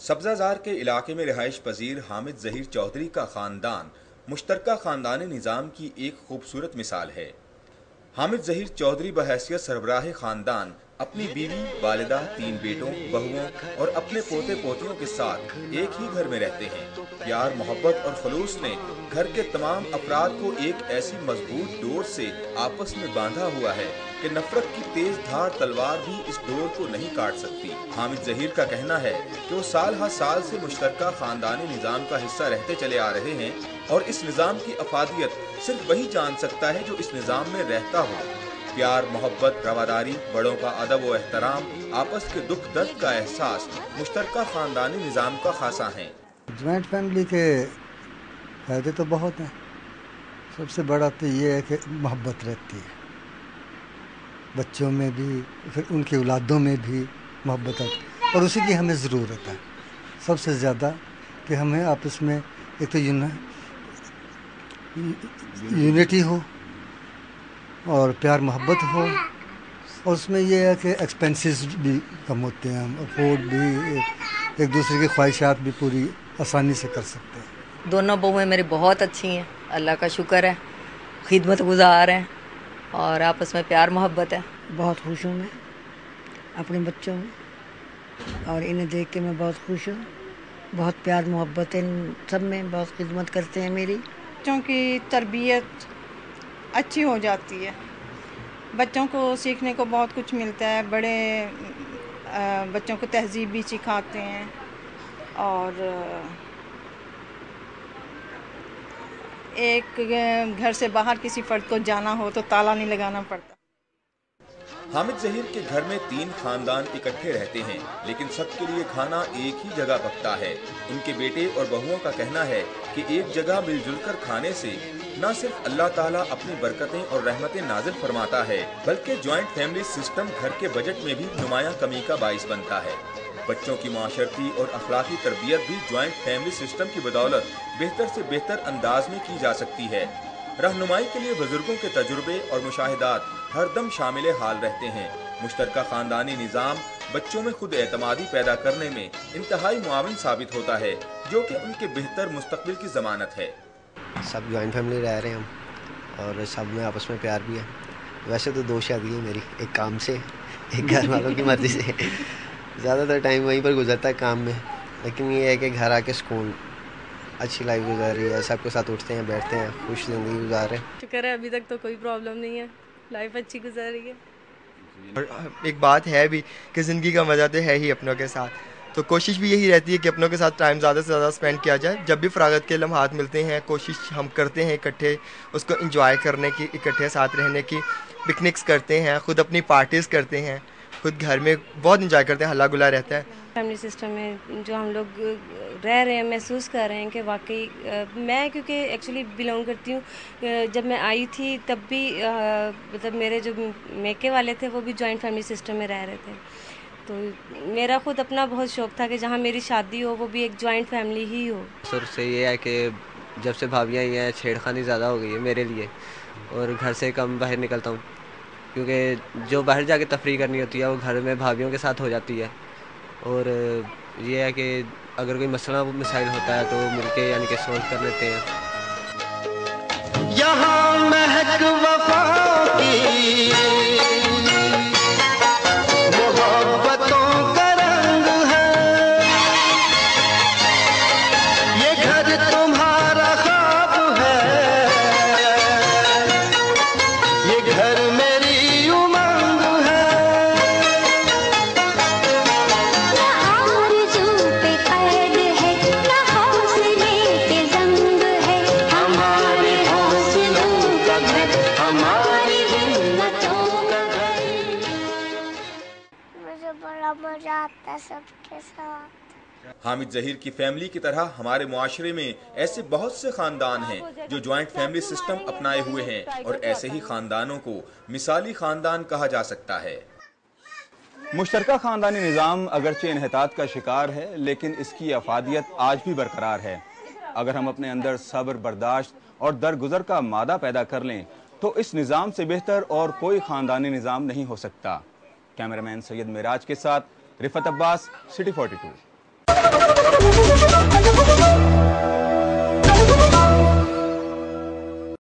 सब्जाजार के इलाके में रिहाइश पजीर हामिद जहीर चौधरी का खानदान मुश्तरका खानदानी निज़ाम की एक खूबसूरत मिसाल है। हामिद जहीर चौधरी बहैसियत सरबराह खानदान अपनी बीवी, वालिदा, 3 बेटों, बहुओं और अपने पोते पोतियों के साथ एक ही घर में रहते हैं। प्यार, मोहब्बत और खलूस ने घर के तमाम अफराद को एक ऐसी मजबूत डोर से आपस में बांधा हुआ है कि नफरत की तेज धार तलवार भी इस डोर को नहीं काट सकती। हामिद जहीर का कहना है कि वो साल हर साल से मुश्तरका खानदानी निज़ाम का हिस्सा रहते चले आ रहे हैं और इस निज़ाम की अफादियत सिर्फ वही जान सकता है जो इस निज़ाम में रहता हो। प्यार, मोहब्बत, रवादारी, बड़ों का अदब व एहतराम, आपस के दुख दर्द का एहसास मुश्तरका खानदानी निज़ाम का खासा है। ज्वाइंट फैमिली के फायदे तो बहुत हैं। सबसे बड़ा तो ये है कि मोहब्बत रहती है, बच्चों में भी, फिर उनकी औलादों में भी मोहब्बत आती है और उसी की हमें ज़रूरत है सबसे ज़्यादा, कि हमें आपस में एक तो यूनिटी हो और प्यार मोहब्बत हो, और उसमें ये है कि एक्सपेंसेस भी कम होते हैं, हम अफोर्ड भी एक दूसरे की ख्वाहिशात भी पूरी आसानी से कर सकते हैं। दोनों बहुएं मेरी बहुत अच्छी हैं, अल्लाह का शुक्र है, खिदमत गुजार हैं और आपस में प्यार मोहब्बत है। बहुत खुश हूँ मैं अपने बच्चों में और इन्हें देख के मैं बहुत खुश हूँ। बहुत प्यार मोहब्बत है इन सब में, बहुत खिदमत करते हैं मेरी। बच्चों की तरबियत अच्छी हो जाती है, बच्चों को सीखने को बहुत कुछ मिलता है, बड़े बच्चों को तहजीब भी सिखाते हैं और एक घर से बाहर किसी फर्द को जाना हो तो ताला नहीं लगाना पड़ता। हामिद जहीर के घर में 3 खानदान इकट्ठे रहते हैं, लेकिन सबके लिए खाना एक ही जगह पकता है। उनके बेटे और बहुओं का कहना है कि एक जगह मिलजुल कर खाने से न सिर्फ अल्लाह ताला अपनी बरकतें और रहमतें नाजिल फरमाता है, बल्कि ज्वाइंट फैमिली सिस्टम घर के बजट में भी नुमायां कमी का बाइस बनता है। बच्चों की माशरती और अखलाकी तरबियत भी ज्वाइंट फैमिली सिस्टम की बदौलत बेहतर से बेहतर अंदाज में की जा सकती है। रहनुमाई के लिए बुजुर्गों के तजुर्बे और मुशाहिदात हरदम शामिल हाल रहते हैं। मुश्तरका खानदानी निज़ाम बच्चों में खुद एतमादी पैदा करने में इंतहाई मुआविन साबित होता है, जो कि उनके बेहतर मुस्तकबिल की ज़मानत है। सब ज्वाइंट फैमिली रह रहे हैं हम और सब में आपस में प्यार भी है। वैसे तो 2 शादी है मेरी, एक काम से, एक घर वालों की मर्जी से। ज़्यादातर टाइम वहीं पर गुजरता है काम में, लेकिन ये है कि घर आके सुकून, अच्छी लाइफ गुजार रही है, सबके साथ उठते हैं, बैठते हैं, खुश ज़िंदगी गुजार रहे हैं। शुक्र है अभी तक तो कोई प्रॉब्लम नहीं है, लाइफ अच्छी गुजर रही है। और एक बात है भी कि ज़िंदगी का मज़ा तो है ही अपनों के साथ, तो कोशिश भी यही रहती है कि अपनों के साथ टाइम ज़्यादा से ज़्यादा स्पेंड किया जाए। जब भी फरागत के लम्हात मिलते हैं कोशिश हम करते हैं इकट्ठे उसको इंजॉय करने की, इकट्ठे साथ रहने की। पिकनिक्स करते हैं, खुद अपनी पार्टीज़ करते हैं, खुद घर में बहुत इंजॉय करते हैं, हल्ला गुल्ला रहता है। फैमिली सिस्टम में जो हम लोग रह रहे हैं, महसूस कर रहे हैं कि वाकई मैं क्योंकि एक्चुअली बिलोंग करती हूँ, जब मैं आई थी तब भी मतलब मेरे जो मेके वाले थे वो भी जॉइंट फैमिली सिस्टम में रह रहे थे, तो मेरा खुद अपना बहुत शौक़ था कि जहाँ मेरी शादी हो वो भी एक जॉइंट फैमिली ही हो। शुरू से ये है कि जब से भाभियाँ आई हैं छेड़खानी ज़्यादा हो गई है मेरे लिए, और घर से कम बाहर निकलता हूँ, क्योंकि जो बाहर जाके तफरीह करनी होती है वो घर में भाभियों के साथ हो जाती है। और ये है कि अगर कोई मसला मसाइल होता है तो मिलके यानी कि सॉल्व कर लेते हैं। यहाँ महक वफा की मोहब्बतों का रंग है, ये घर तुम्हारा ख्वाब है, ये घर मेरी उमंग है। बड़ा मजा आता है सबके साथ। हामिद जहीर की फैमिली की तरह हमारे मुआशरे में ऐसे बहुत से खानदान हैं जो ज्वाइंट फैमिली सिस्टम अपनाए हुए हैं, और ऐसे ही खानदानों को मिसाली खानदान कहा जा सकता है। मुश्तरका खानदानी निज़ाम अगरचे इन्हितात का शिकार है, लेकिन इसकी अफादियत आज भी बरकरार है। अगर हम अपने अंदर सब्र, बर्दाश्त और दरगुजर का मादा पैदा कर लें तो इस निज़ाम से बेहतर और कोई खानदानी निज़ाम नहीं हो सकता। कैमरामैन सैयद मिराज के साथ रिफत अब्बास, सिटी 42।